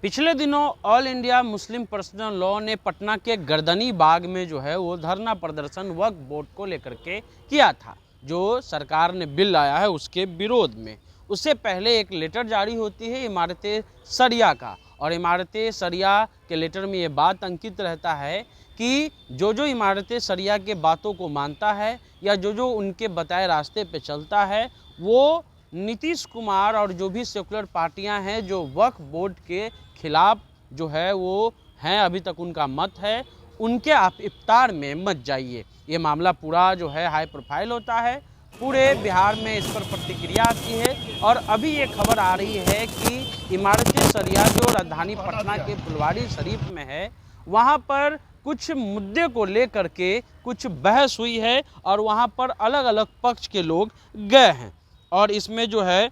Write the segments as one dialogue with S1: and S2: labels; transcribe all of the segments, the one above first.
S1: पिछले दिनों all India Muslim personal law ने पटना के गर्दनी बाग में जो है वो धरना प्रदर्शन वक्फ बोर्ड को लेकर के किया था, जो सरकार ने बिल लाया है उसके विरोध में। उससे पहले एक लेटर जारी होती है इमारत शरिया का, और इमारत शरिया के लेटर में ये बात अंकित रहता है कि जो इमारत शरिया के बातों को मानता है या जो उनके बताए रास्ते पे चलता है, वो नीतीश कुमार और जो भी सेकुलर पार्टियां हैं जो वक्फ बोर्ड के खिलाफ जो है वो हैं, अभी तक उनका मत है, उनके आप इफ्तार में मत जाइए। ये मामला पूरा जो है हाई प्रोफाइल होता है, पूरे बिहार में इस पर प्रतिक्रिया आती है। और अभी ये खबर आ रही है कि इमारत शरिया जो राजधानी पटना के फुलवारी शरीफ में है, वहाँ पर कुछ मुद्दे को लेकर के कुछ बहस हुई है और वहाँ पर अलग अलग पक्ष के लोग गए हैं। और इसमें जो है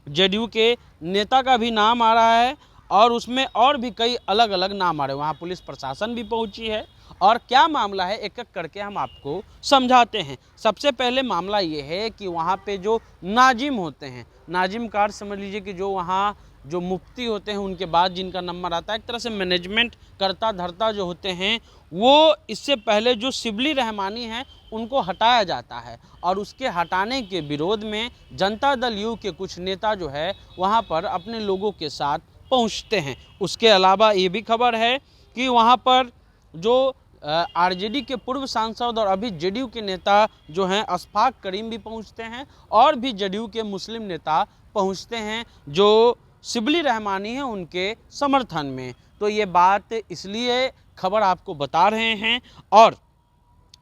S1: जेडीयू के नेता का भी नाम आ रहा है और उसमें और भी कई अलग अलग नाम आ रहे हैं। वहाँ पुलिस प्रशासन भी पहुँची है और क्या मामला है एक एक करके हम आपको समझाते हैं। सबसे पहले मामला ये है कि वहाँ पे जो नाजिम होते हैं, नाजिम कार समझ लीजिए कि जो वहाँ जो मुफ्ती होते हैं उनके बाद जिनका नंबर आता है, एक तरह से मैनेजमेंट करता धरता जो होते हैं, वो इससे पहले जो शिबली रहमानी हैं उनको हटाया जाता है और उसके हटाने के विरोध में जनता दल यू के कुछ नेता जो है वहाँ पर अपने लोगों के साथ पहुँचते हैं। उसके अलावा ये भी खबर है कि वहाँ पर जो आरजेडी के पूर्व सांसद और अभी जेडीयू के नेता जो हैं अशफाक करीम भी पहुँचते हैं और भी जेडीयू के मुस्लिम नेता पहुँचते हैं जो शिबली रहमानी है उनके समर्थन में। तो ये बात इसलिए खबर आपको बता रहे हैं। और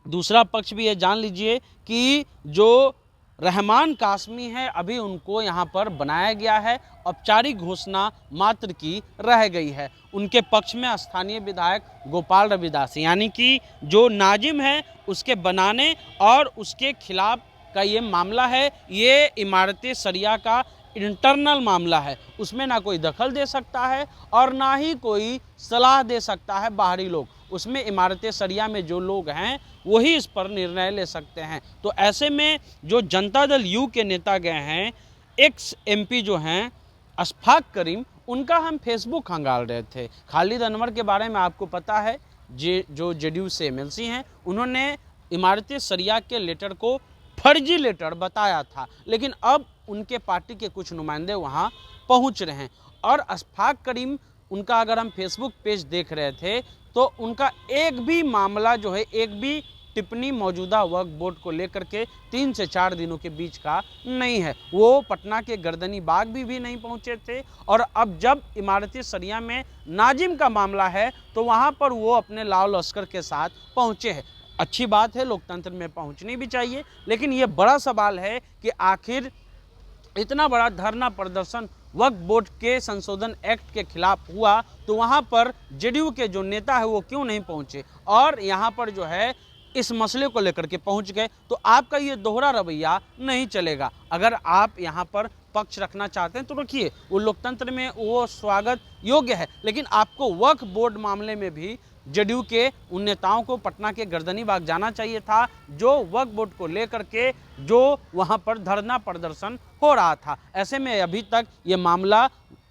S1: दूसरा पक्ष भी ये जान लीजिए कि जो रहमान कासमी है अभी उनको यहाँ पर बनाया गया है, औपचारिक घोषणा मात्र की रह गई है। उनके पक्ष में स्थानीय विधायक गोपाल रविदास यानी कि जो नाजिम है उसके बनाने और उसके खिलाफ का ये मामला है। ये इमारत शरिया का इंटरनल मामला है, उसमें ना कोई दखल दे सकता है और ना ही कोई सलाह दे सकता है बाहरी लोग। उसमें इमारत शरिया में जो लोग हैं वही इस पर निर्णय ले सकते हैं। तो ऐसे में जो जनता दल यू के नेता गए हैं, एक्स एमपी जो हैं अशफाक करीम, उनका हम फेसबुक खंगाल रहे थे। खालिद अनवर के बारे में आपको पता है, जो जेडीयू से एमएलसी हैं, उन्होंने इमारत शरिया के लेटर को फर्जी लेटर बताया था, लेकिन अब उनके पार्टी के कुछ नुमाइंदे वहां पहुंच रहे हैं। और अशफाक करीम, उनका अगर हम फेसबुक पेज देख रहे थे तो उनका एक भी मामला जो है, एक भी टिप्पणी मौजूदा वक्फ बोर्ड को लेकर के 3 से 4 दिनों के बीच का नहीं है। वो पटना के गर्दनी बाग भी नहीं पहुंचे थे और अब जब इमारत शरिया में नाजिम का मामला है तो वहां पर वो अपने लाल लश्कर के साथ पहुंचे हैं। अच्छी बात है, लोकतंत्र में पहुंचनी भी चाहिए, लेकिन ये बड़ा सवाल है कि आखिर इतना बड़ा धरना प्रदर्शन वक्फ बोर्ड के संशोधन एक्ट के खिलाफ हुआ तो वहाँ पर जेडीयू के जो नेता है वो क्यों नहीं पहुँचे और यहाँ पर जो है इस मसले को लेकर के पहुँच गए। तो आपका ये दोहरा रवैया नहीं चलेगा। अगर आप यहाँ पर पक्ष रखना चाहते हैं तो रखिए, वो लोकतंत्र में वो स्वागत योग्य है, लेकिन आपको वक्फ बोर्ड मामले में भी जेडीयू के उन नेताओं को पटना के गर्दनी बाग जाना चाहिए था जो वक्फ बोर्ड को लेकर के जो वहां पर धरना प्रदर्शन हो रहा था। ऐसे में अभी तक ये मामला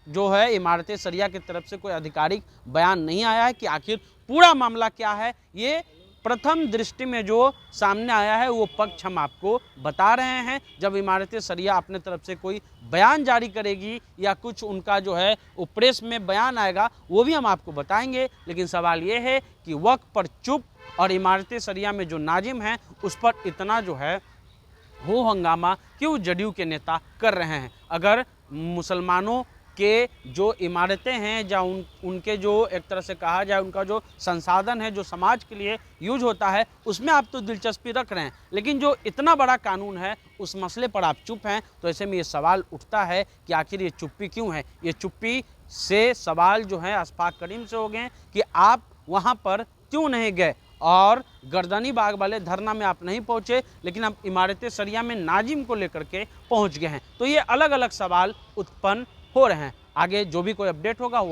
S1: जो है इमारत शरिया की तरफ से कोई आधिकारिक बयान नहीं आया है कि आखिर पूरा मामला क्या है। ये प्रथम दृष्टि में जो सामने आया है वो पक्ष हम आपको बता रहे हैं। जब इमारत शरिया अपने तरफ से कोई बयान जारी करेगी या कुछ उनका जो है वो प्रेस में बयान आएगा वो भी हम आपको बताएंगे। लेकिन सवाल ये है कि वक्फ पर चुप और इमारत शरिया में जो नाजिम हैं उस पर इतना जो है हो हंगामा क्यों जेडीयू के नेता कर रहे हैं। अगर मुसलमानों के जो इमारतें हैं या उनके जो एक तरह से कहा जाए उनका जो संसाधन है जो समाज के लिए यूज होता है उसमें आप तो दिलचस्पी रख रहे हैं, लेकिन जो इतना बड़ा कानून है उस मसले पर आप चुप हैं। तो ऐसे में ये सवाल उठता है कि आखिर ये चुप्पी क्यों है। ये चुप्पी से सवाल जो है अशफाक करीम से हो गए कि आप वहाँ पर क्यों नहीं गए और गर्दनी बाग वाले धरना में आप नहीं पहुँचे, लेकिन आप इमारत शरिया में नाजिम को लेकर के पहुँच गए हैं। तो ये अलग अलग सवाल उत्पन्न हो रहे हैं। आगे जो भी कोई अपडेट होगा वो